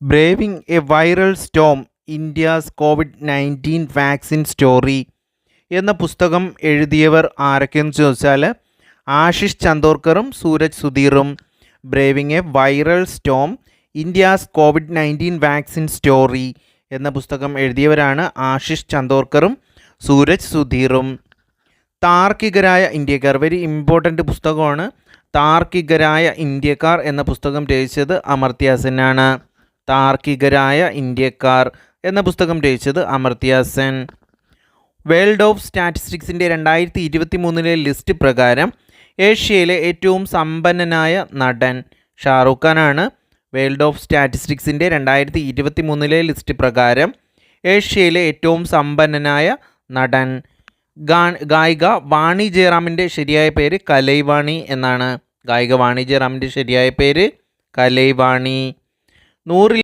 Braving a viral storm India's കോവിഡ്-19 vaccine story എന്ന പുസ്തകം എഴുതിയവർ ആരൊക്കെയെന്ന് ചോദിച്ചാൽ ആശിഷ് ചന്ദോർക്കറും സൂരജ് സുധീറും. Braving a viral storm India's കോവിഡ്-19 വാക്സിൻ സ്റ്റോറി എന്ന പുസ്തകം എഴുതിയവരാണ് ആശിഷ് ചന്ദോർക്കറും സൂരജ് സുധീറും. താർക്കികരായ ഇന്ത്യക്കാർ, വെരി ഇമ്പോർട്ടൻ്റ് പുസ്തകമാണ്. താർക്കികരായ ഇന്ത്യക്കാർ എന്ന പുസ്തകം രചിച്ചത് അമർത്യ സെന്നാണ്. താർക്കികരായ ഇന്ത്യക്കാർ എന്ന പുസ്തകം രചിച്ചത് അമർത്യ സെൻ. വേൾഡ് ഓഫ് സ്റ്റാറ്റിസ്റ്റിക്സിൻ്റെ 2023 ലിസ്റ്റ് പ്രകാരം ഏഷ്യയിലെ ഏറ്റവും സമ്പന്നനായ നടൻ ഷാറൂഖ് ഖാനാണ്. വേൾഡ് ഓഫ് സ്റ്റാറ്റിസ്റ്റിക്സിൻ്റെ 2023 ലിസ്റ്റ് പ്രകാരം ഏഷ്യയിലെ ഏറ്റവും സമ്പന്നനായ നടൻ. ഗായിക വാണി ജയറാമിൻ്റെ ശരിയായ പേര് കലൈവാണി എന്നാണ്. ഗായിക വാണി ജയറാമിൻ്റെ ശരിയായ പേര് കലൈവാണി. 100